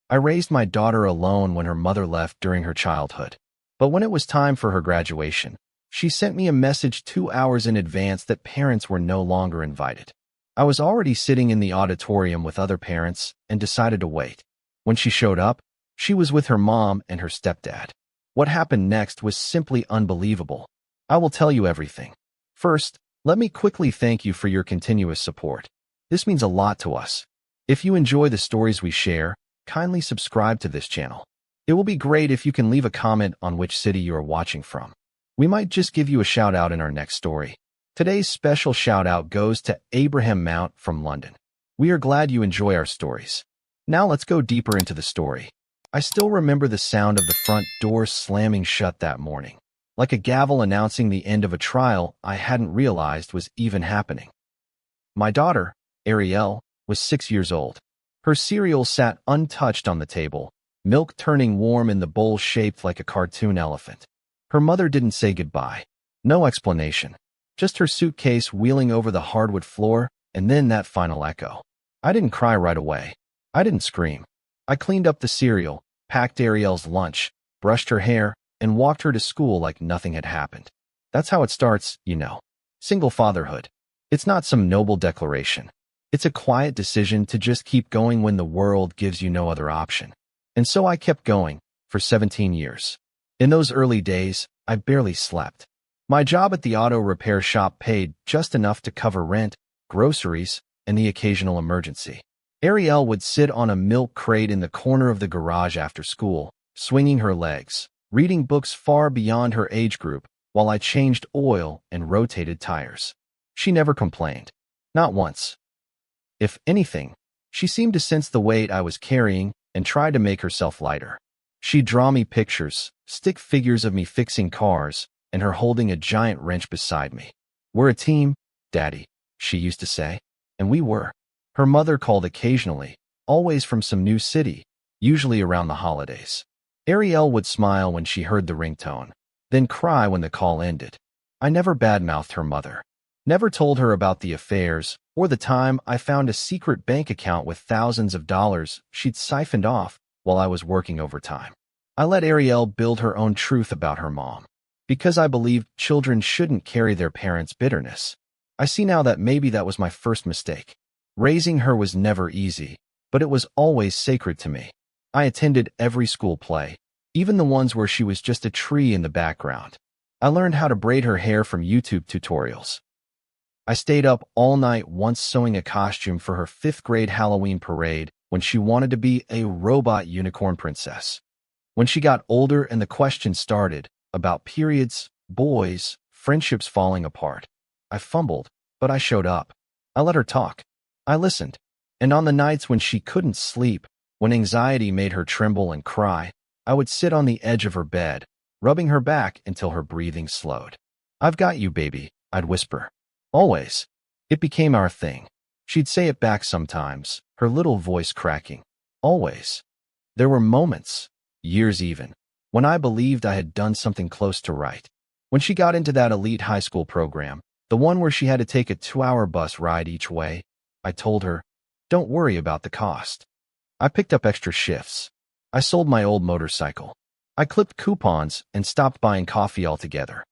I raised my daughter alone when her mother left during her childhood. But when it was time for her graduation, she sent me a message 2 hours in advance that parents were no longer invited. I was already sitting in the auditorium with other parents and decided to wait. When she showed up, she was with her mom and her stepdad. What happened next was simply unbelievable. I will tell you everything. First, let me quickly thank you for your continuous support. This means a lot to us. If you enjoy the stories we share, kindly subscribe to this channel. It will be great if you can leave a comment on which city you are watching from. We might just give you a shout out in our next story. Today's special shout out goes to Abraham Mount from London. We are glad you enjoy our stories. Now let's go deeper into the story. I still remember the sound of the front door slamming shut that morning, like a gavel announcing the end of a trial I hadn't realized was even happening. My daughter, Ariel, was 6 years old. Her cereal sat untouched on the table, milk turning warm in the bowl shaped like a cartoon elephant. Her mother didn't say goodbye. No explanation. Just her suitcase wheeling over the hardwood floor, and then that final echo. I didn't cry right away. I didn't scream. I cleaned up the cereal, packed Ariel's lunch, brushed her hair, and walked her to school like nothing had happened. That's how it starts, you know. Single fatherhood. It's not some noble declaration. It's a quiet decision to just keep going when the world gives you no other option. And so I kept going, for 17 years. In those early days, I barely slept. My job at the auto repair shop paid just enough to cover rent, groceries, and the occasional emergency. Ariel would sit on a milk crate in the corner of the garage after school, swinging her legs, reading books far beyond her age group, while I changed oil and rotated tires. She never complained. Not once. If anything, she seemed to sense the weight I was carrying and tried to make herself lighter. She'd draw me pictures, stick figures of me fixing cars, and her holding a giant wrench beside me. "We're a team, Daddy," she used to say. And we were. Her mother called occasionally, always from some new city, usually around the holidays. Ariel would smile when she heard the ringtone, then cry when the call ended. I never badmouthed her mother. Never told her about the affairs or the time I found a secret bank account with thousands of dollars she'd siphoned off while I was working overtime. I let Ariel build her own truth about her mom, because I believed children shouldn't carry their parents' bitterness. I see now that maybe that was my first mistake. Raising her was never easy, but it was always sacred to me. I attended every school play, even the ones where she was just a tree in the background. I learned how to braid her hair from YouTube tutorials. I stayed up all night once sewing a costume for her 5th grade Halloween parade when she wanted to be a robot unicorn princess. When she got older and the questions started about periods, boys, friendships falling apart, I fumbled, but I showed up. I let her talk. I listened. And on the nights when she couldn't sleep, when anxiety made her tremble and cry, I would sit on the edge of her bed, rubbing her back until her breathing slowed. "I've got you, baby," I'd whisper. Always. It became our thing. She'd say it back sometimes, her little voice cracking. Always. There were moments, years even, when I believed I had done something close to right. When she got into that elite high school program, the one where she had to take a 2-hour bus ride each way, I told her, "Don't worry about the cost." I picked up extra shifts. I sold my old motorcycle. I clipped coupons and stopped buying coffee altogether.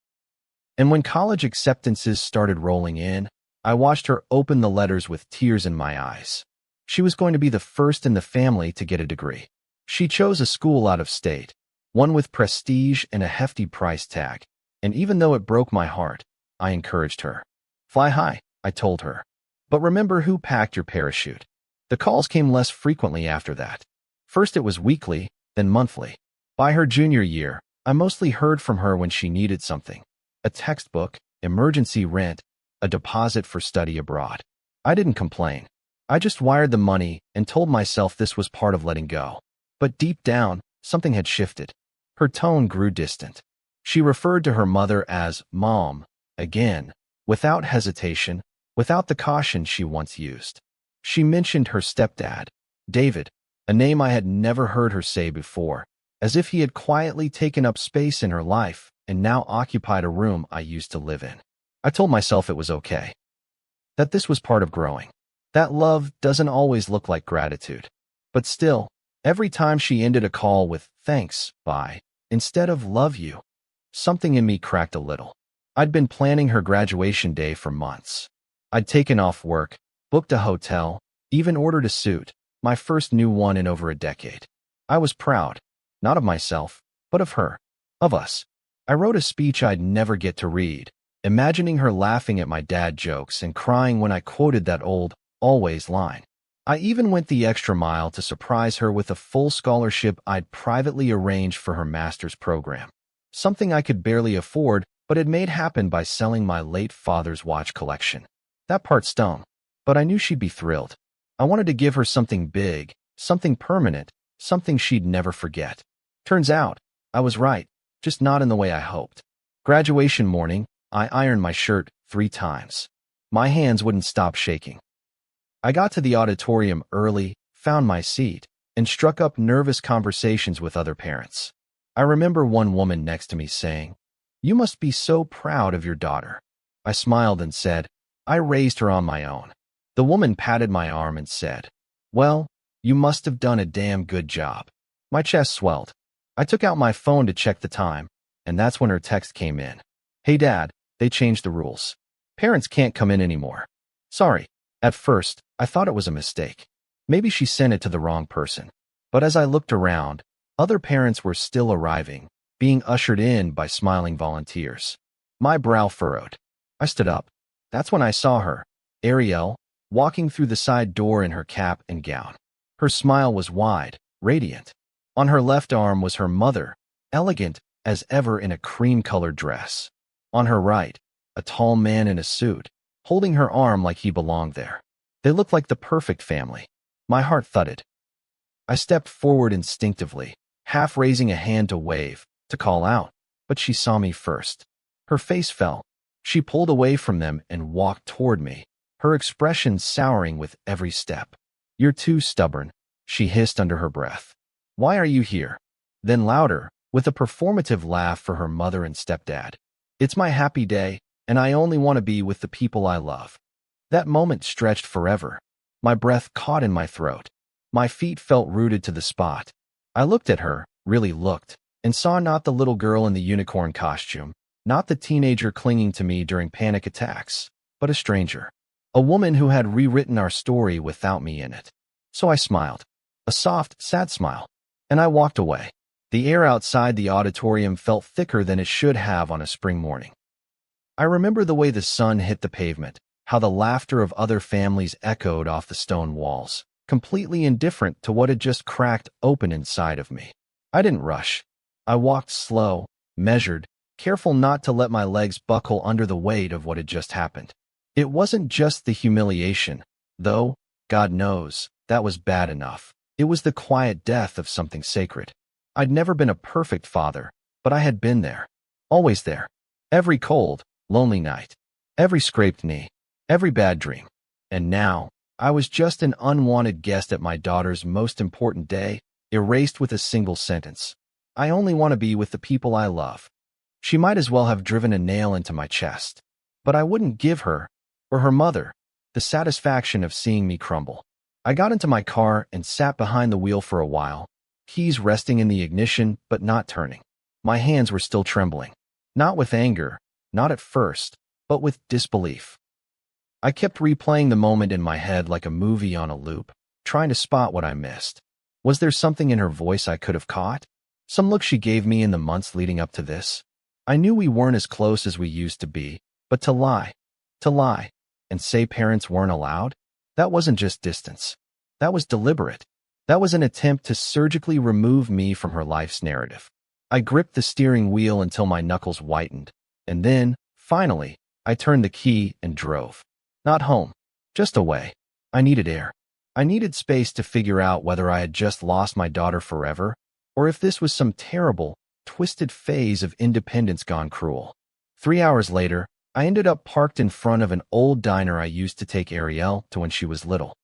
And when college acceptances started rolling in, I watched her open the letters with tears in my eyes. She was going to be the first in the family to get a degree. She chose a school out of state, one with prestige and a hefty price tag. And even though it broke my heart, I encouraged her. "Fly high," I told her. "But remember who packed your parachute." The calls came less frequently after that. First it was weekly, then monthly. By her junior year, I mostly heard from her when she needed something. A textbook, emergency rent, a deposit for study abroad. I didn't complain. I just wired the money and told myself this was part of letting go. But deep down, something had shifted. Her tone grew distant. She referred to her mother as Mom, again, without hesitation, without the caution she once used. She mentioned her stepdad, David, a name I had never heard her say before, as if he had quietly taken up space in her life and now occupied a room I used to live in. I told myself it was okay. That this was part of growing. That love doesn't always look like gratitude. But still, Every time she ended a call with "thanks, bye," instead of "love you," something in me cracked a little. I'd been planning her graduation day for months. I'd taken off work, booked a hotel, even ordered a suit, my first new one in over a decade. I was proud, not of myself, but of her, of us. I wrote a speech I'd never get to read, imagining her laughing at my dad jokes and crying when I quoted that old, always line. I even went the extra mile to surprise her with a full scholarship I'd privately arranged for her master's program. Something I could barely afford, but had made happen by selling my late father's watch collection. That part stung, but I knew she'd be thrilled. I wanted to give her something big, something permanent, something she'd never forget. Turns out, I was right, just not in the way I hoped. Graduation morning, I ironed my shirt 3 times. My hands wouldn't stop shaking. I got to the auditorium early, found my seat, and struck up nervous conversations with other parents. I remember one woman next to me saying, "You must be so proud of your daughter." I smiled and said, "I raised her on my own." The woman patted my arm and said, "Well, you must have done a damn good job." My chest swelled. I took out my phone to check the time, and that's when her text came in. "Hey Dad, they changed the rules. Parents can't come in anymore. Sorry." At first, I thought it was a mistake. Maybe she sent it to the wrong person. But as I looked around, other parents were still arriving, being ushered in by smiling volunteers. My brow furrowed. I stood up. That's when I saw her, Ariel, walking through the side door in her cap and gown. Her smile was wide, radiant. On her left arm was her mother, elegant as ever in a cream-colored dress. On her right, a tall man in a suit, holding her arm like he belonged there. They looked like the perfect family. My heart thudded. I stepped forward instinctively, half raising a hand to wave, to call out, but she saw me first. Her face fell. She pulled away from them and walked toward me, her expression souring with every step. "You're too stubborn," she hissed under her breath. "Why are you here?" Then louder, with a performative laugh for her mother and stepdad. "It's my happy day, and I only want to be with the people I love." That moment stretched forever. My breath caught in my throat. My feet felt rooted to the spot. I looked at her, really looked, and saw not the little girl in the unicorn costume, not the teenager clinging to me during panic attacks, but a stranger. A woman who had rewritten our story without me in it. So I smiled. A soft, sad smile. And I walked away. The air outside the auditorium felt thicker than it should have on a spring morning. I remember the way the sun hit the pavement, how the laughter of other families echoed off the stone walls, completely indifferent to what had just cracked open inside of me. I didn't rush. I walked slow, measured, careful not to let my legs buckle under the weight of what had just happened. It wasn't just the humiliation, though, God knows, that was bad enough. It was the quiet death of something sacred. I'd never been a perfect father, but I had been there. Always there. Every cold, lonely night. Every scraped knee. Every bad dream. And now, I was just an unwanted guest at my daughter's most important day, erased with a single sentence. "I only want to be with the people I love." She might as well have driven a nail into my chest. But I wouldn't give her, or her mother, the satisfaction of seeing me crumble. I got into my car and sat behind the wheel for a while, keys resting in the ignition but not turning. My hands were still trembling. Not with anger, not at first, but with disbelief. I kept replaying the moment in my head like a movie on a loop, trying to spot what I missed. Was there something in her voice I could have caught? Some look she gave me in the months leading up to this? I knew we weren't as close as we used to be, but to lie, and say parents weren't allowed? That wasn't just distance. That was deliberate. That was an attempt to surgically remove me from her life's narrative. I gripped the steering wheel until my knuckles whitened, and then, finally, I turned the key and drove. Not home, just away. I needed air. I needed space to figure out whether I had just lost my daughter forever, or if this was some terrible, twisted phase of independence gone cruel. 3 hours later, I ended up parked in front of an old diner I used to take Ariel to when she was little.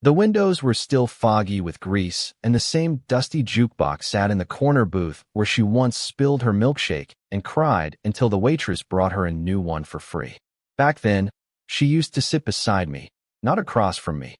The windows were still foggy with grease, and the same dusty jukebox sat in the corner booth where she once spilled her milkshake and cried until the waitress brought her a new one for free. Back then, she used to sit beside me, not across from me.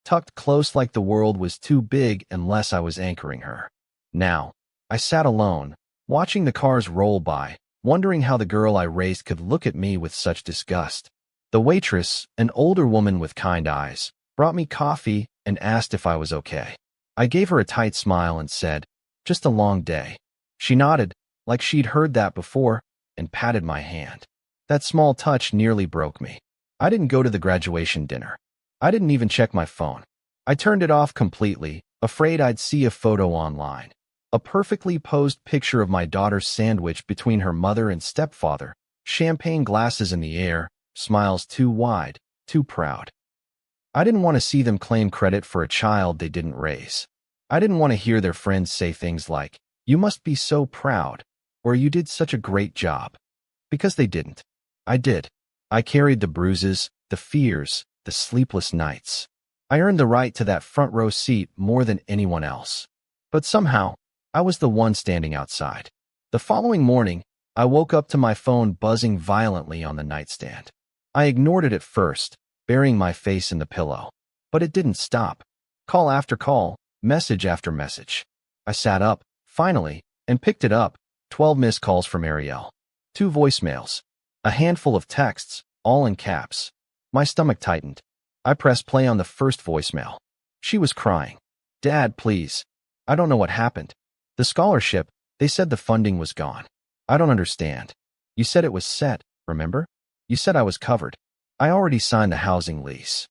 tucked close like the world was too big unless I was anchoring her. Now, I sat alone, watching the cars roll by, wondering how the girl I raised could look at me with such disgust. The waitress, an older woman with kind eyes, brought me coffee and asked if I was okay. I gave her a tight smile and said, "Just a long day." She nodded, like she'd heard that before, and patted my hand. That small touch nearly broke me. I didn't go to the graduation dinner. I didn't even check my phone. I turned it off completely, afraid I'd see a photo online. A perfectly posed picture of my daughter sandwiched between her mother and stepfather, champagne glasses in the air, smiles too wide, too proud. I didn't want to see them claim credit for a child they didn't raise. I didn't want to hear their friends say things like, "You must be so proud," or "You did such a great job." Because they didn't. I did. I carried the bruises, the fears, the sleepless nights. I earned the right to that front row seat more than anyone else. But somehow, I was the one standing outside. The following morning, I woke up to my phone buzzing violently on the nightstand. I ignored it at first, burying my face in the pillow. But it didn't stop. Call after call, message after message. I sat up, finally, and picked it up. 12 missed calls from Ariel. 2 voicemails. A handful of texts, all in caps. My stomach tightened. I pressed play on the first voicemail. She was crying. "Dad, please. I don't know what happened. The scholarship, they said the funding was gone. I don't understand. You said it was set, remember? You said I was covered. I already signed the housing lease.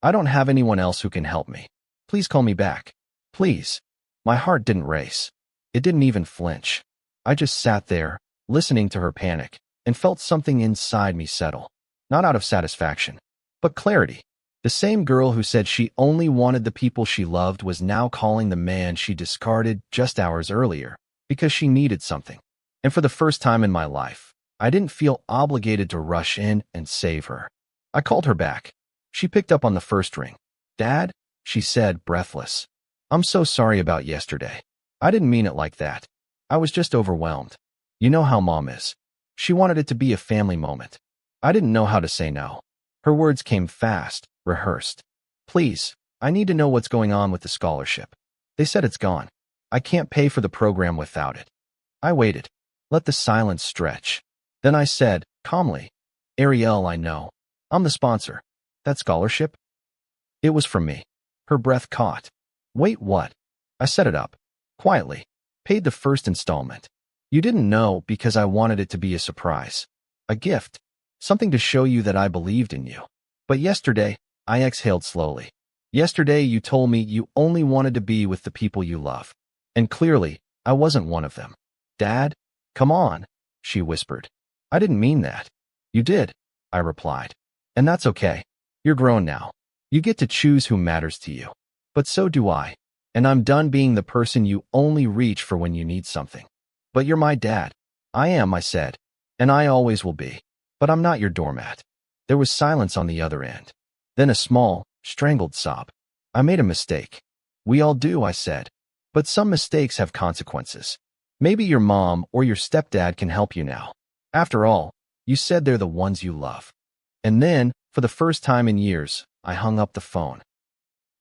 I don't have anyone else who can help me. Please call me back. Please." My heart didn't race. It didn't even flinch. I just sat there, listening to her panic, and felt something inside me settle. Not out of satisfaction, but clarity. The same girl who said she only wanted the people she loved was now calling the man she discarded just hours earlier because she needed something. And for the first time in my life, I didn't feel obligated to rush in and save her. I called her back. She picked up on the first ring. "Dad," she said, breathless. "I'm so sorry about yesterday. I didn't mean it like that. I was just overwhelmed. You know how Mom is. She wanted it to be a family moment. I didn't know how to say no." Her words came fast, rehearsed. "Please, I need to know what's going on with the scholarship. They said it's gone. I can't pay for the program without it." I waited. Let the silence stretch. Then I said, calmly, "Ariel, I know. I'm the sponsor. That scholarship? It was from me." Her breath caught. "Wait, what?" I set it up. Quietly. Paid the first installment. "You didn't know because I wanted it to be a surprise. A gift. Something to show you that I believed in you. But yesterday," I exhaled slowly. "Yesterday you told me you only wanted to be with the people you love. And clearly, I wasn't one of them." "Dad, come on," she whispered. "I didn't mean that." "You did," I replied. "And that's okay. You're grown now. You get to choose who matters to you. But so do I. And I'm done being the person you only reach for when you need something. But you're my dad." "I am," I said. "And I always will be. But I'm not your doormat." There was silence on the other end. Then a small, strangled sob. "I made a mistake." "We all do," I said. "But some mistakes have consequences. Maybe your mom or your stepdad can help you now. After all, you said they're the ones you love." And then, for the first time in years, I hung up the phone.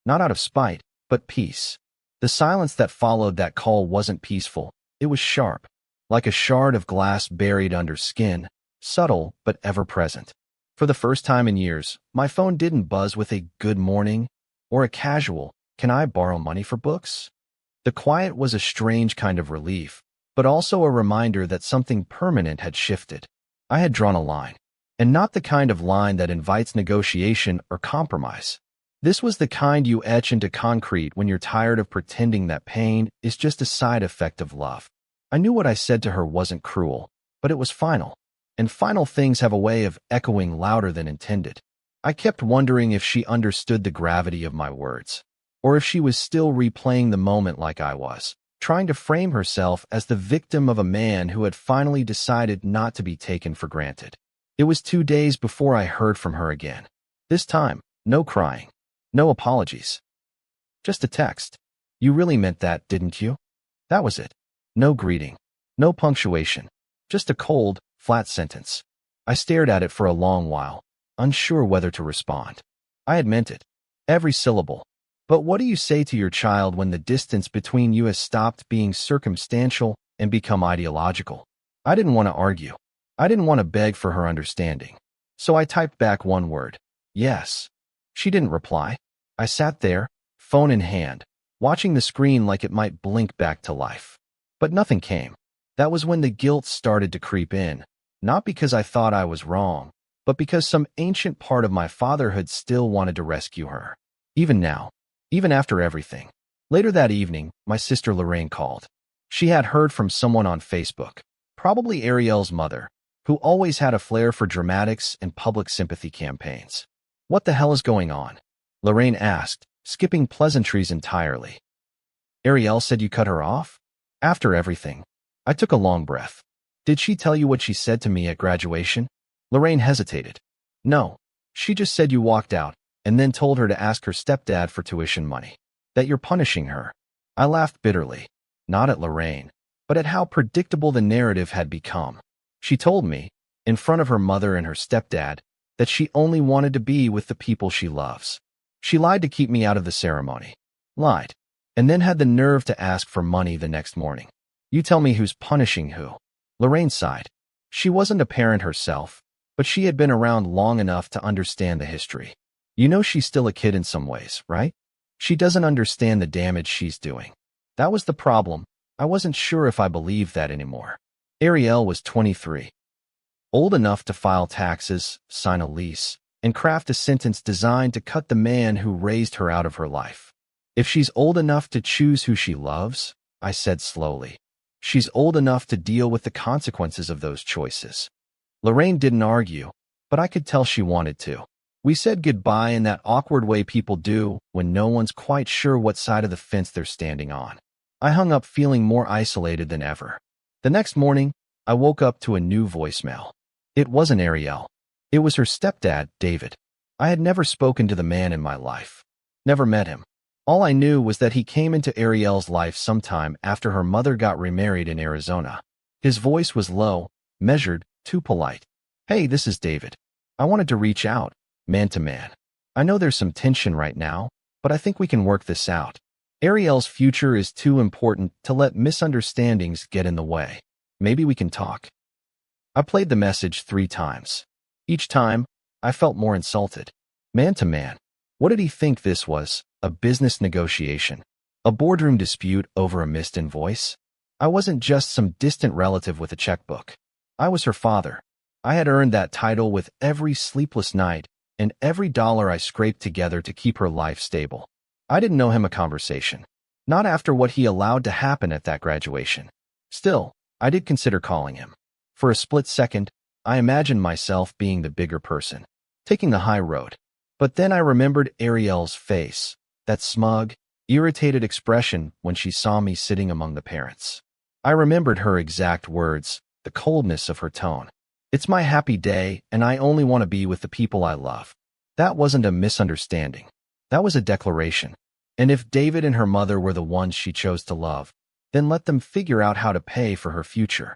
Not out of spite, but peace. The silence that followed that call wasn't peaceful. It was sharp, like a shard of glass buried under skin, subtle but ever-present. For the first time in years, my phone didn't buzz with a "good morning" or a casual "can I borrow money for books?" The quiet was a strange kind of relief, but also a reminder that something permanent had shifted. I had drawn a line, and not the kind of line that invites negotiation or compromise. This was the kind you etch into concrete when you're tired of pretending that pain is just a side effect of love. I knew what I said to her wasn't cruel, but it was final. And final things have a way of echoing louder than intended. I kept wondering if she understood the gravity of my words, or if she was still replaying the moment like I was, trying to frame herself as the victim of a man who had finally decided not to be taken for granted. It was 2 days before I heard from her again. This time, no crying, no apologies. Just a text. "You really meant that, didn't you?" That was it. No greeting, no punctuation, just a cold, flat sentence. I stared at it for a long while, unsure whether to respond. I had meant it. Every syllable. But what do you say to your child when the distance between you has stopped being circumstantial and become ideological? I didn't want to argue. I didn't want to beg for her understanding. So I typed back one word. Yes. She didn't reply. I sat there, phone in hand, watching the screen like it might blink back to life. But nothing came. That was when the guilt started to creep in, not because I thought I was wrong, but because some ancient part of my fatherhood still wanted to rescue her. Even now, even after everything. Later that evening, my sister Lorraine called. She had heard from someone on Facebook, probably Ariel's mother, who always had a flair for dramatics and public sympathy campaigns. What the hell is going on? Lorraine asked, skipping pleasantries entirely. Ariel said you cut her off? After everything. I took a long breath. Did she tell you what she said to me at graduation? Lorraine hesitated. No. She just said you walked out, and then told her to ask her stepdad for tuition money. That you're punishing her. I laughed bitterly. Not at Lorraine, but at how predictable the narrative had become. She told me, in front of her mother and her stepdad, that she only wanted to be with the people she loves. She lied to keep me out of the ceremony. Lied. And then had the nerve to ask for money the next morning. You tell me who's punishing who. Lorraine sighed. She wasn't a parent herself, but she had been around long enough to understand the history. You know she's still a kid in some ways, right? She doesn't understand the damage she's doing. That was the problem. I wasn't sure if I believed that anymore. Ariel was 23. Old enough to file taxes, sign a lease, and craft a sentence designed to cut the man who raised her out of her life. If she's old enough to choose who she loves, I said slowly, she's old enough to deal with the consequences of those choices. Lorraine didn't argue, but I could tell she wanted to. We said goodbye in that awkward way people do when no one's quite sure what side of the fence they're standing on. I hung up feeling more isolated than ever. The next morning, I woke up to a new voicemail. It wasn't Ariel. It was her stepdad, David. I had never spoken to the man in my life. Never met him. All I knew was that he came into Ariel's life sometime after her mother got remarried in Arizona. His voice was low, measured, too polite. Hey, this is David. I wanted to reach out, man to man. I know there's some tension right now, but I think we can work this out. Ariel's future is too important to let misunderstandings get in the way. Maybe we can talk. I played the message 3 times. Each time, I felt more insulted. Man to man. What did he think this was? A business negotiation? A boardroom dispute over a missed invoice? I wasn't just some distant relative with a checkbook. I was her father. I had earned that title with every sleepless night and every dollar I scraped together to keep her life stable. I didn't know him a conversation. Not after what he allowed to happen at that graduation. Still, I did consider calling him. For a split second, I imagined myself being the bigger person, taking the high road. But then I remembered Ariel's face, that smug, irritated expression when she saw me sitting among the parents. I remembered her exact words, the coldness of her tone. It's my happy day, and I only want to be with the people I love. That wasn't a misunderstanding. That was a declaration. And if David and her mother were the ones she chose to love, then let them figure out how to pay for her future.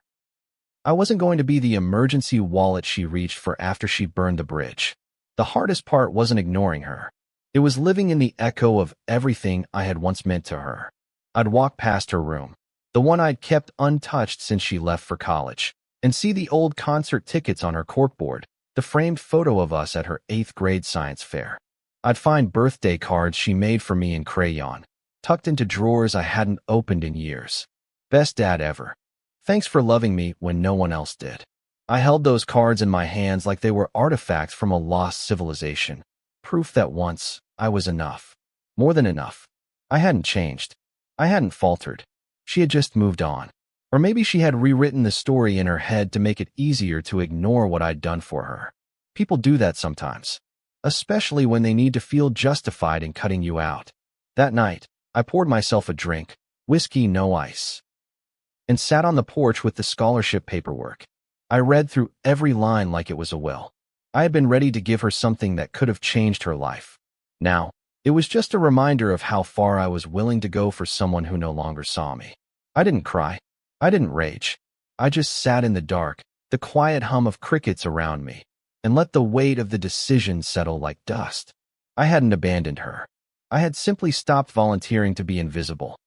I wasn't going to be the emergency wallet she reached for after she burned the bridge. The hardest part wasn't ignoring her. It was living in the echo of everything I had once meant to her. I'd walk past her room, the one I'd kept untouched since she left for college, and see the old concert tickets on her corkboard, the framed photo of us at her 8th grade science fair. I'd find birthday cards she made for me in crayon, tucked into drawers I hadn't opened in years. Best dad ever. Thanks for loving me when no one else did. I held those cards in my hands like they were artifacts from a lost civilization. Proof that once, I was enough. More than enough. I hadn't changed. I hadn't faltered. She had just moved on. Or maybe she had rewritten the story in her head to make it easier to ignore what I'd done for her. People do that sometimes. Especially when they need to feel justified in cutting you out. That night, I poured myself a drink, whiskey no ice, and sat on the porch with the scholarship paperwork. I read through every line like it was a will. I had been ready to give her something that could have changed her life. Now, it was just a reminder of how far I was willing to go for someone who no longer saw me. I didn't cry. I didn't rage. I just sat in the dark, the quiet hum of crickets around me, and let the weight of the decision settle like dust. I hadn't abandoned her. I had simply stopped volunteering to be invisible.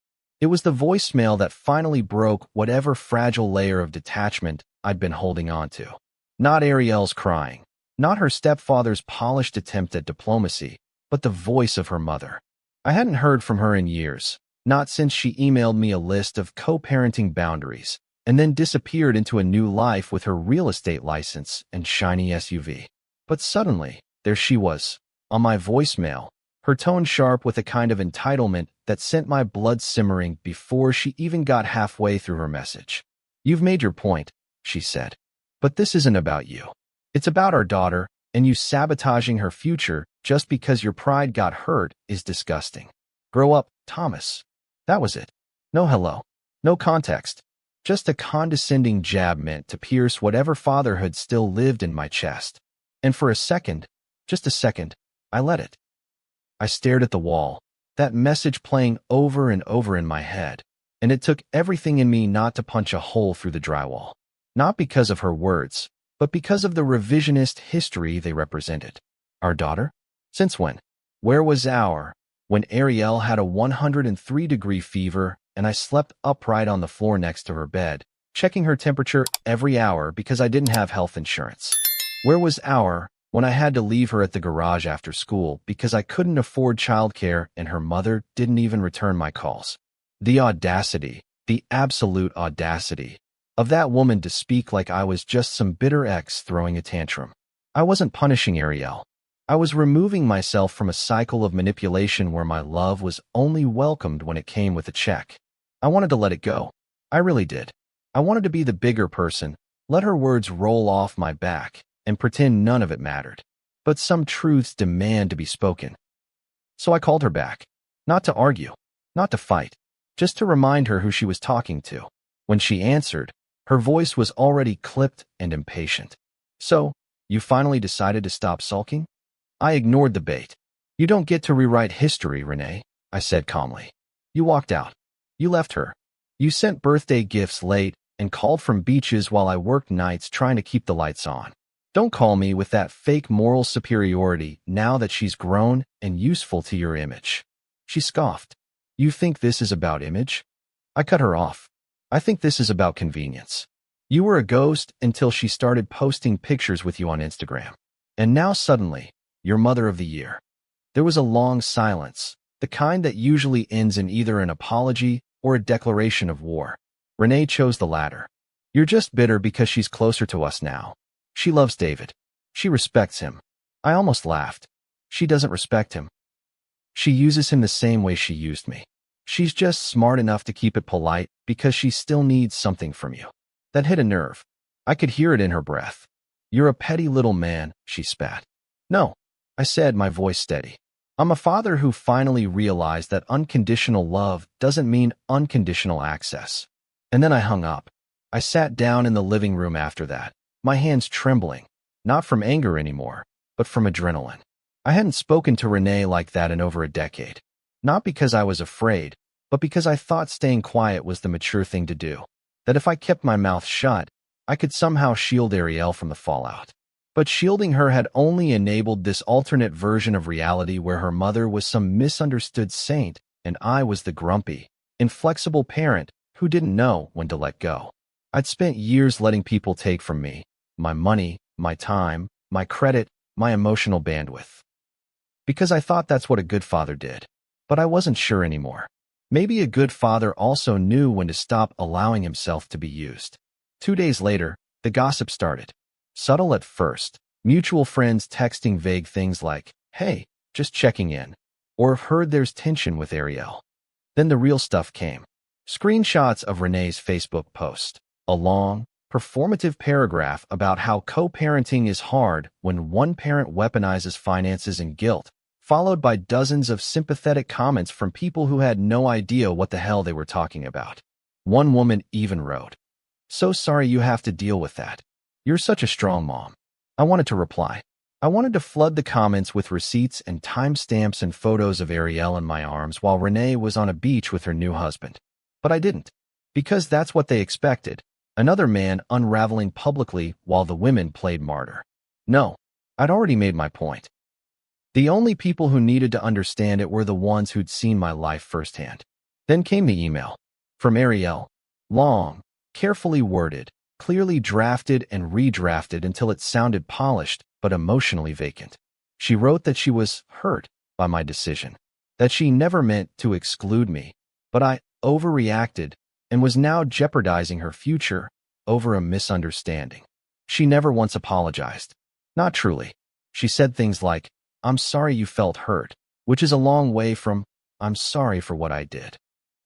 It was the voicemail that finally broke whatever fragile layer of detachment I'd been holding on to. Not Ariel's crying, not her stepfather's polished attempt at diplomacy, but the voice of her mother. I hadn't heard from her in years, not since she emailed me a list of co-parenting boundaries, and then disappeared into a new life with her real estate license and shiny SUV. But suddenly, there she was, on my voicemail, her tone sharp with a kind of entitlement that sent my blood simmering before she even got halfway through her message. "You've made your point," she said. "But this isn't about you. It's about our daughter, and you sabotaging her future just because your pride got hurt is disgusting. Grow up, Thomas." That was it. No hello. No context. Just a condescending jab meant to pierce whatever fatherhood still lived in my chest. And for a second, just a second, I let it. I stared at the wall, that message playing over and over in my head, and it took everything in me not to punch a hole through the drywall. Not because of her words, but because of the revisionist history they represented. Our daughter? Since when? Where was when Ariel had a 103-degree fever and I slept upright on the floor next to her bed, checking her temperature every hour because I didn't have health insurance? Where was when I had to leave her at the garage after school because I couldn't afford childcare and her mother didn't even return my calls? The audacity, the absolute audacity, of that woman to speak like I was just some bitter ex throwing a tantrum. I wasn't punishing Ariel. I was removing myself from a cycle of manipulation where my love was only welcomed when it came with a check. I wanted to let it go. I really did. I wanted to be the bigger person, let her words roll off my back, and pretend none of it mattered. But some truths demand to be spoken. So I called her back. Not to argue, not to fight, just to remind her who she was talking to. When she answered, her voice was already clipped and impatient. "So, you finally decided to stop sulking?" I ignored the bait. "You don't get to rewrite history, Renee," I said calmly. "You walked out. You left her. You sent birthday gifts late and called from beaches while I worked nights trying to keep the lights on. Don't call me with that fake moral superiority now that she's grown and useful to your image." She scoffed. "You think this is about image?" I cut her off. "I think this is about convenience. You were a ghost until she started posting pictures with you on Instagram. And now suddenly, you're Mother of the Year." There was a long silence, the kind that usually ends in either an apology or a declaration of war. Renee chose the latter. "You're just bitter because she's closer to us now. She loves David. She respects him." I almost laughed. "She doesn't respect him. She uses him the same way she used me. She's just smart enough to keep it polite because she still needs something from you." That hit a nerve. I could hear it in her breath. "You're a petty little man," she spat. "No," I said, my voice steady. "I'm a father who finally realized that unconditional love doesn't mean unconditional access." And then I hung up. I sat down in the living room after that, my hands trembling, not from anger anymore, but from adrenaline. I hadn't spoken to Renee like that in over a decade. Not because I was afraid, but because I thought staying quiet was the mature thing to do. That if I kept my mouth shut, I could somehow shield Ariel from the fallout. But shielding her had only enabled this alternate version of reality where her mother was some misunderstood saint and I was the grumpy, inflexible parent who didn't know when to let go. I'd spent years letting people take from me my money, my time, my credit, my emotional bandwidth. Because I thought that's what a good father did. But I wasn't sure anymore. Maybe a good father also knew when to stop allowing himself to be used. 2 days later, the gossip started. Subtle at first, mutual friends texting vague things like, "Hey, just checking in," or "I've heard there's tension with Ariel." Then the real stuff came. Screenshots of Renee's Facebook post. A long, performative paragraph about how co-parenting is hard when one parent weaponizes finances and guilt, followed by dozens of sympathetic comments from people who had no idea what the hell they were talking about. One woman even wrote, "So sorry you have to deal with that. You're such a strong mom." I wanted to reply. I wanted to flood the comments with receipts and timestamps and photos of Ariel in my arms while Renee was on a beach with her new husband. But I didn't. Because that's what they expected. Another man unraveling publicly while the women played martyr. No, I'd already made my point. The only people who needed to understand it were the ones who'd seen my life firsthand. Then came the email. From Ariel. Long, carefully worded, clearly drafted and redrafted until it sounded polished but emotionally vacant. She wrote that she was hurt by my decision, that she never meant to exclude me, but I overreacted and was now jeopardizing her future over a misunderstanding. She never once apologized. Not truly. She said things like, "I'm sorry you felt hurt," which is a long way from, "I'm sorry for what I did."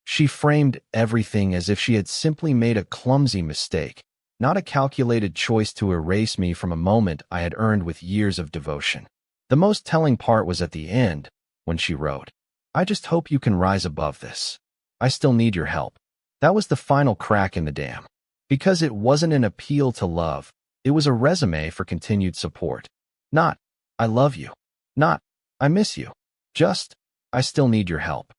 She framed everything as if she had simply made a clumsy mistake, not a calculated choice to erase me from a moment I had earned with years of devotion. The most telling part was at the end, when she wrote, "I just hope you can rise above this. I still need your help." That was the final crack in the dam. Because it wasn't an appeal to love, it was a resume for continued support. Not, "I love you." Not, "I miss you." Just, "I still need your help."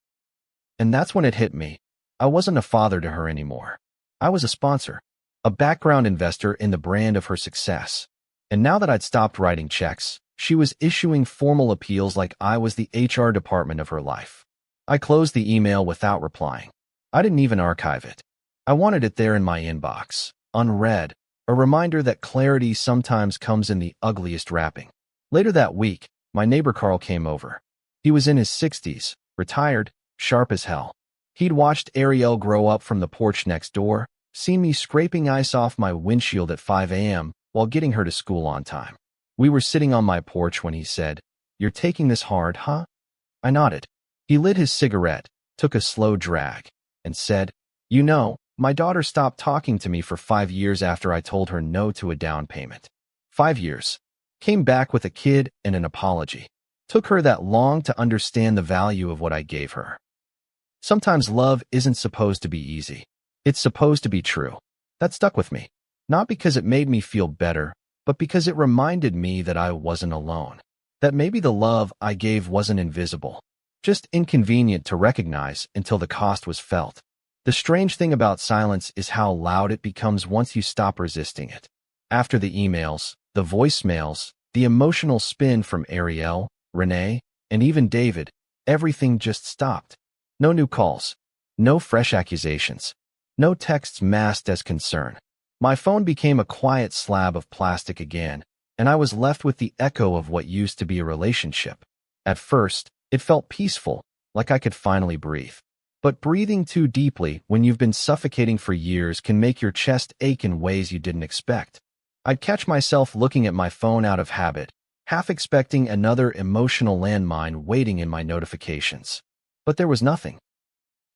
And that's when it hit me. I wasn't a father to her anymore. I was a sponsor, a background investor in the brand of her success. And now that I'd stopped writing checks, she was issuing formal appeals like I was the HR department of her life. I closed the email without replying. I didn't even archive it. I wanted it there in my inbox, unread, a reminder that clarity sometimes comes in the ugliest wrapping. Later that week, my neighbor Carl came over. He was in his 60s, retired, sharp as hell. He'd watched Ariel grow up from the porch next door, seen me scraping ice off my windshield at 5 a.m. while getting her to school on time. We were sitting on my porch when he said, "You're taking this hard, huh?" I nodded. He lit his cigarette, took a slow drag, and said, "You know, my daughter stopped talking to me for 5 years after I told her no to a down payment. 5 years. Came back with a kid and an apology. Took her that long to understand the value of what I gave her." Sometimes love isn't supposed to be easy. It's supposed to be true. That stuck with me. Not because it made me feel better, but because it reminded me that I wasn't alone. That maybe the love I gave wasn't invisible, just inconvenient to recognize until the cost was felt. The strange thing about silence is how loud it becomes once you stop resisting it. After the emails, the voicemails, the emotional spin from Ariel, Renee, and even David, everything just stopped. No new calls. No fresh accusations. No texts masked as concern. My phone became a quiet slab of plastic again, and I was left with the echo of what used to be a relationship. At first, it felt peaceful, like I could finally breathe. But breathing too deeply when you've been suffocating for years can make your chest ache in ways you didn't expect. I'd catch myself looking at my phone out of habit, half expecting another emotional landmine waiting in my notifications. But there was nothing.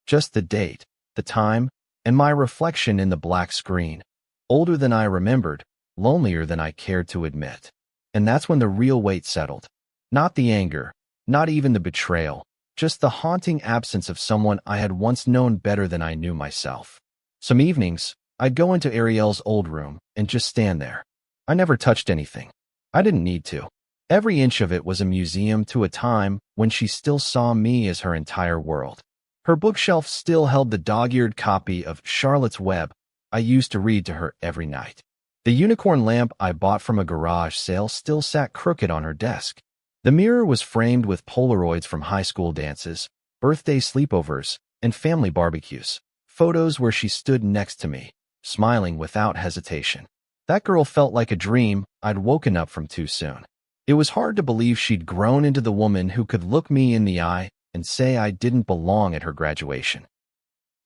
Just the date, the time, and my reflection in the black screen. Older than I remembered, lonelier than I cared to admit. And that's when the real weight settled. Not the anger, not even the betrayal, just the haunting absence of someone I had once known better than I knew myself. Some evenings, I'd go into Ariel's old room and just stand there. I never touched anything. I didn't need to. Every inch of it was a museum to a time when she still saw me as her entire world. Her bookshelf still held the dog-eared copy of Charlotte's Web I used to read to her every night. The unicorn lamp I bought from a garage sale still sat crooked on her desk. The mirror was framed with Polaroids from high school dances, birthday sleepovers, and family barbecues. Photos where she stood next to me, smiling without hesitation. That girl felt like a dream I'd woken up from too soon. It was hard to believe she'd grown into the woman who could look me in the eye and say I didn't belong at her graduation.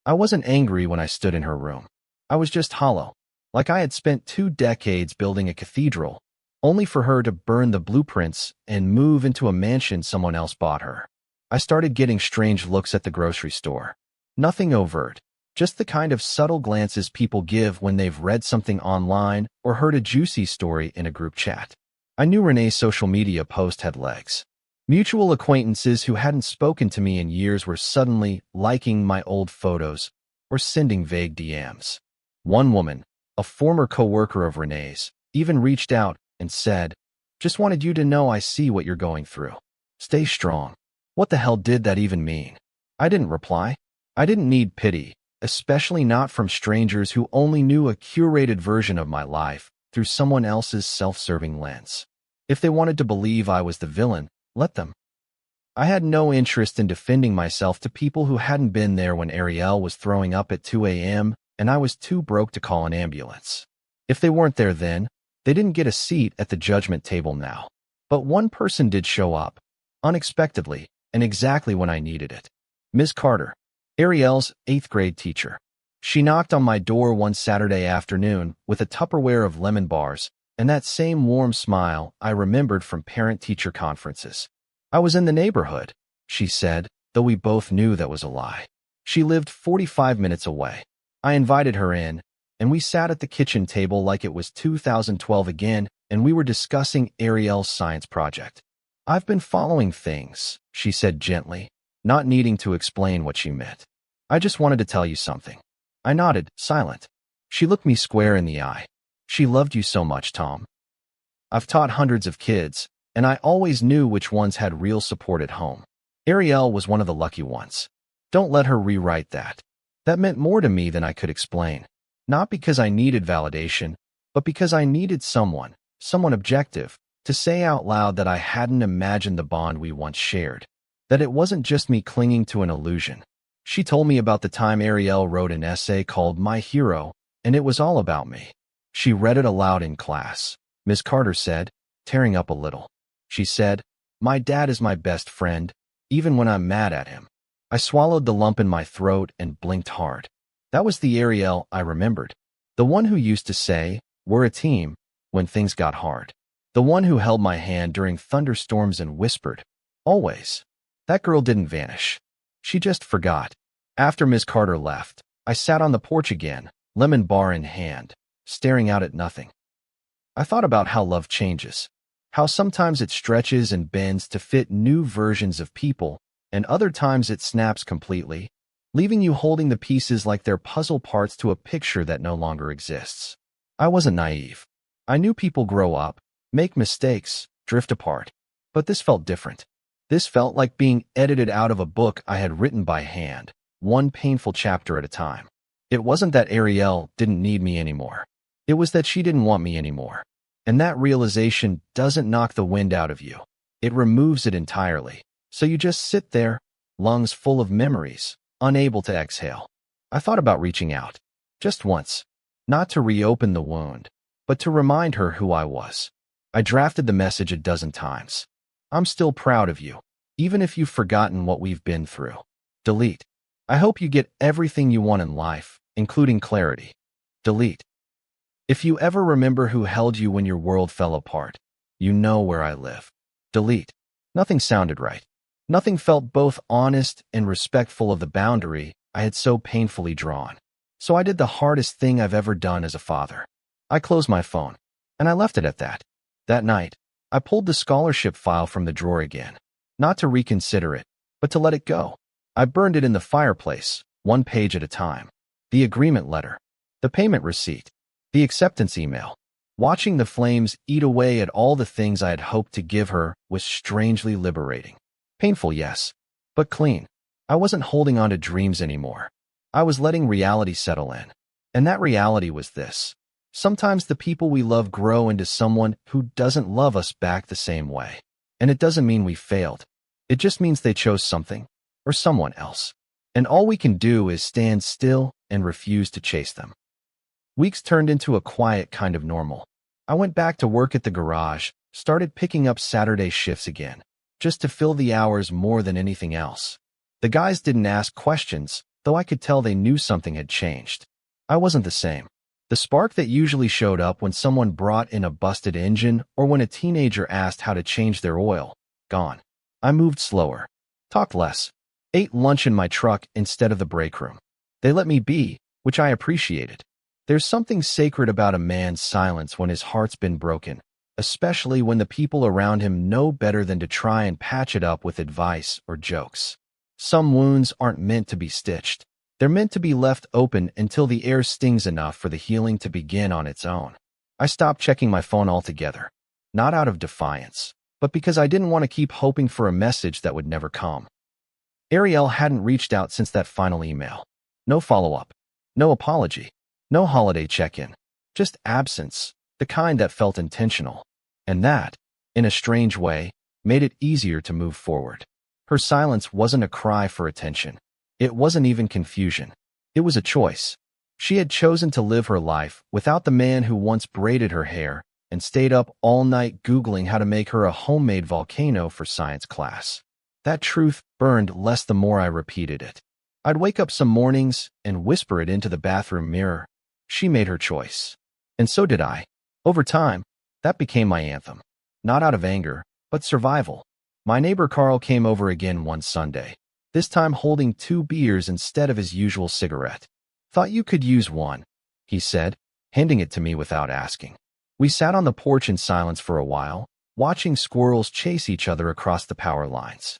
I wasn't angry when I stood in her room. I was just hollow, like I had spent 2 decades building a cathedral, only for her to burn the blueprints and move into a mansion someone else bought her. I started getting strange looks at the grocery store. Nothing overt, just the kind of subtle glances people give when they've read something online or heard a juicy story in a group chat. I knew Renee's social media post had legs. Mutual acquaintances who hadn't spoken to me in years were suddenly liking my old photos or sending vague DMs. One woman, a former coworker of Renee's, even reached out and said, "Just wanted you to know I see what you're going through. Stay strong." What the hell did that even mean? I didn't reply. I didn't need pity, especially not from strangers who only knew a curated version of my life through someone else's self-serving lens. If they wanted to believe I was the villain, Let them. I had no interest in defending myself to people who hadn't been there when Ariel was throwing up at 2 a.m., and I was too broke to call an ambulance. If they weren't there then, they didn't get a seat at the judgment table now. But one person did show up, unexpectedly, and exactly when I needed it. Ms. Carter, Ariel's 8th grade teacher. She knocked on my door one Saturday afternoon with a Tupperware of lemon bars and that same warm smile I remembered from parent-teacher conferences. I was in the neighborhood, she said, though we both knew that was a lie. She lived 45 minutes away. I invited her in, and we sat at the kitchen table like it was 2012 again, and we were discussing Ariel's science project. I've been following things, she said gently, not needing to explain what she meant. I just wanted to tell you something. I nodded, silent. She looked me square in the eye. She loved you so much, Tom. I've taught hundreds of kids, and I always knew which ones had real support at home. Ariel was one of the lucky ones. Don't let her rewrite that. That meant more to me than I could explain. Not because I needed validation, but because I needed someone objective, to say out loud that I hadn't imagined the bond we once shared. That it wasn't just me clinging to an illusion. She told me about the time Ariel wrote an essay called My Hero, and it was all about me. She read it aloud in class. Ms. Carter said, tearing up a little. She said, "My dad is my best friend, even when I'm mad at him." I swallowed the lump in my throat and blinked hard. That was the Ariel I remembered. The one who used to say, "We're a team," when things got hard. The one who held my hand during thunderstorms and whispered, "Always." That girl didn't vanish. She just forgot. After Ms. Carter left, I sat on the porch again, lemon bar in hand, staring out at nothing. I thought about how love changes. How sometimes it stretches and bends to fit new versions of people, and other times it snaps completely, leaving you holding the pieces like they're puzzle parts to a picture that no longer exists. I wasn't naive. I knew people grow up, make mistakes, drift apart. But this felt different. This felt like being edited out of a book I had written by hand, one painful chapter at a time. It wasn't that Ariel didn't need me anymore. It was that she didn't want me anymore. And that realization doesn't knock the wind out of you. It removes it entirely. So you just sit there, lungs full of memories, unable to exhale. I thought about reaching out. Just once. Not to reopen the wound, but to remind her who I was. I drafted the message a dozen times. I'm still proud of you, even if you've forgotten what we've been through. Delete. I hope you get everything you want in life, including clarity. Delete. If you ever remember who held you when your world fell apart, you know where I live. Delete. Nothing sounded right. Nothing felt both honest and respectful of the boundary I had so painfully drawn. So I did the hardest thing I've ever done as a father. I closed my phone, and I left it at that. That night, I pulled the scholarship file from the drawer again, not to reconsider it, but to let it go. I burned it in the fireplace, one page at a time. The agreement letter, the payment receipt, the acceptance email. Watching the flames eat away at all the things I had hoped to give her was strangely liberating. Painful, yes, but clean. I wasn't holding on to dreams anymore. I was letting reality settle in. And that reality was this. Sometimes the people we love grow into someone who doesn't love us back the same way. And it doesn't mean we failed. It just means they chose something or someone else. And all we can do is stand still and refuse to chase them. Weeks turned into a quiet kind of normal. I went back to work at the garage, started picking up Saturday shifts again, just to fill the hours more than anything else. The guys didn't ask questions, though I could tell they knew something had changed. I wasn't the same. The spark that usually showed up when someone brought in a busted engine or when a teenager asked how to change their oil, gone. I moved slower, talked less, ate lunch in my truck instead of the break room. They let me be, which I appreciated. There's something sacred about a man's silence when his heart's been broken, especially when the people around him know better than to try and patch it up with advice or jokes. Some wounds aren't meant to be stitched. They're meant to be left open until the air stings enough for the healing to begin on its own. I stopped checking my phone altogether, not out of defiance, but because I didn't want to keep hoping for a message that would never come. Ariel hadn't reached out since that final email. No follow-up, no apology, no holiday check-in, just absence, the kind that felt intentional. And that, in a strange way, made it easier to move forward. Her silence wasn't a cry for attention. It wasn't even confusion. It was a choice. She had chosen to live her life without the man who once braided her hair and stayed up all night Googling how to make her a homemade volcano for science class. That truth burned less the more I repeated it. I'd wake up some mornings and whisper it into the bathroom mirror. She made her choice. And so did I. Over time, that became my anthem. Not out of anger, but survival. My neighbor Carl came over again one Sunday, this time holding 2 beers instead of his usual cigarette. "Thought you could use one," he said, handing it to me without asking. We sat on the porch in silence for a while, watching squirrels chase each other across the power lines.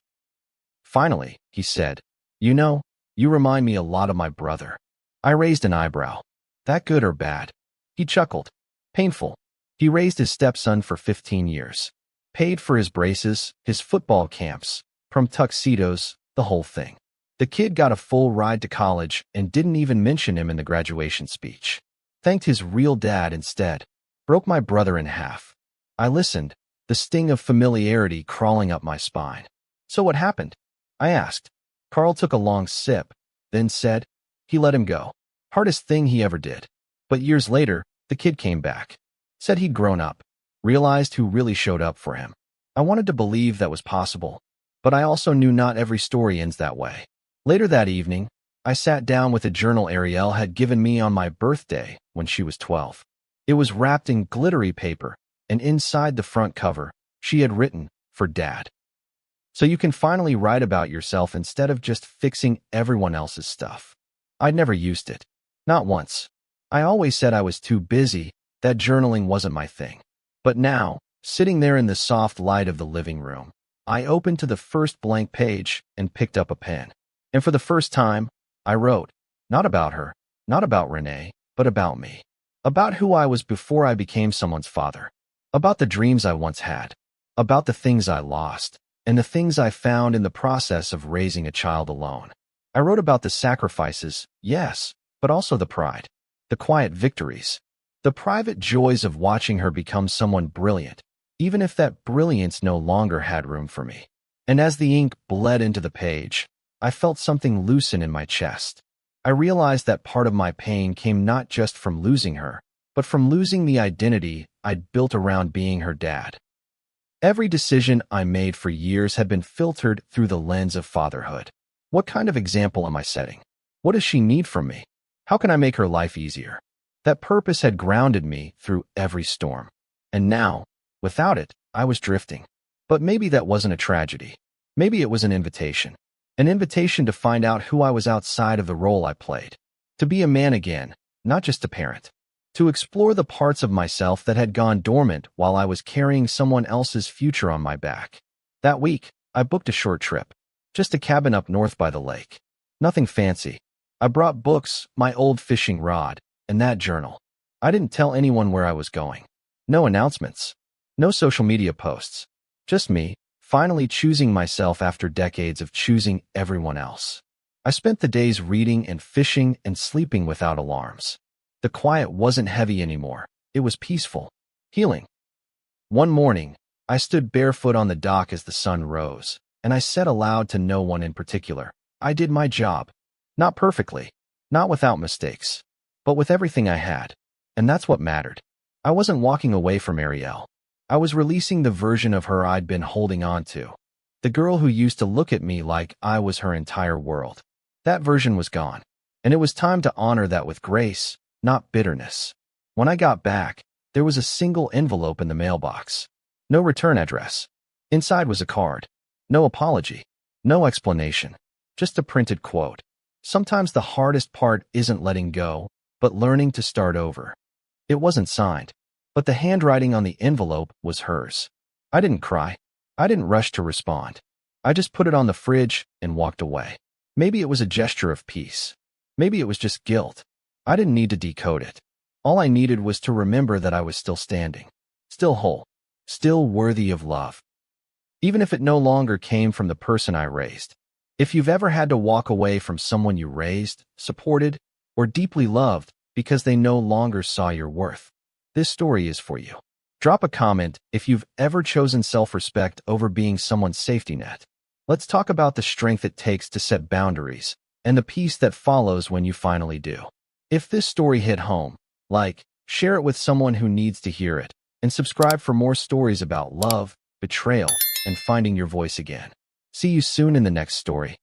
Finally, he said, "You know, you remind me a lot of my brother." I raised an eyebrow. "That good or bad?" He chuckled. "Painful. He raised his stepson for 15 years. Paid for his braces, his football camps, prom tuxedos, the whole thing. The kid got a full ride to college and didn't even mention him in the graduation speech. Thanked his real dad instead. Broke my brother in half." I listened, the sting of familiarity crawling up my spine. "So what happened?" I asked. Carl took a long sip, then said, "He let him go. Hardest thing he ever did. But years later, the kid came back. Said he'd grown up. Realized who really showed up for him." I wanted to believe that was possible, but I also knew not every story ends that way. Later that evening, I sat down with a journal Ariel had given me on my birthday when she was 12. It was wrapped in glittery paper, and inside the front cover, she had written, "For Dad. So you can finally write about yourself instead of just fixing everyone else's stuff." I'd never used it. Not once. I always said I was too busy, that journaling wasn't my thing. But now, sitting there in the soft light of the living room, I opened to the first blank page and picked up a pen. And for the first time, I wrote, not about her, not about Renee, but about me. About who I was before I became someone's father. About the dreams I once had. About the things I lost, and the things I found in the process of raising a child alone. I wrote about the sacrifices, yes, but also the pride. The quiet victories. The private joys of watching her become someone brilliant, even if that brilliance no longer had room for me. And as the ink bled into the page, I felt something loosen in my chest. I realized that part of my pain came not just from losing her, but from losing the identity I'd built around being her dad. Every decision I made for years had been filtered through the lens of fatherhood. What kind of example am I setting? What does she need from me? How can I make her life easier? That purpose had grounded me through every storm. And now, without it, I was drifting. But maybe that wasn't a tragedy. Maybe it was an invitation. An invitation to find out who I was outside of the role I played. To be a man again, not just a parent. To explore the parts of myself that had gone dormant while I was carrying someone else's future on my back. That week, I booked a short trip. Just a cabin up north by the lake. Nothing fancy. I brought books, my old fishing rod, and that journal. I didn't tell anyone where I was going. No announcements. No social media posts. Just me, finally choosing myself after decades of choosing everyone else. I spent the days reading and fishing and sleeping without alarms. The quiet wasn't heavy anymore. It was peaceful. Healing. One morning, I stood barefoot on the dock as the sun rose, and I said aloud to no one in particular, I did my job. Not perfectly. Not without mistakes. But with everything I had. And that's what mattered. I wasn't walking away from Ariel. I was releasing the version of her I'd been holding on to. The girl who used to look at me like I was her entire world. That version was gone. And it was time to honor that with grace, not bitterness. When I got back, there was a single envelope in the mailbox. No return address. Inside was a card. No apology. No explanation. Just a printed quote. Sometimes the hardest part isn't letting go, but learning to start over. It wasn't signed, but the handwriting on the envelope was hers. I didn't cry. I didn't rush to respond. I just put it on the fridge and walked away. Maybe it was a gesture of peace. Maybe it was just guilt. I didn't need to decode it. All I needed was to remember that I was still standing, still whole, still worthy of love. Even if it no longer came from the person I raised. If you've ever had to walk away from someone you raised, supported, or deeply loved because they no longer saw your worth, this story is for you. Drop a comment if you've ever chosen self-respect over being someone's safety net. Let's talk about the strength it takes to set boundaries and the peace that follows when you finally do. If this story hit home, share it with someone who needs to hear it, and subscribe for more stories about love, betrayal, and finding your voice again. See you soon in the next story.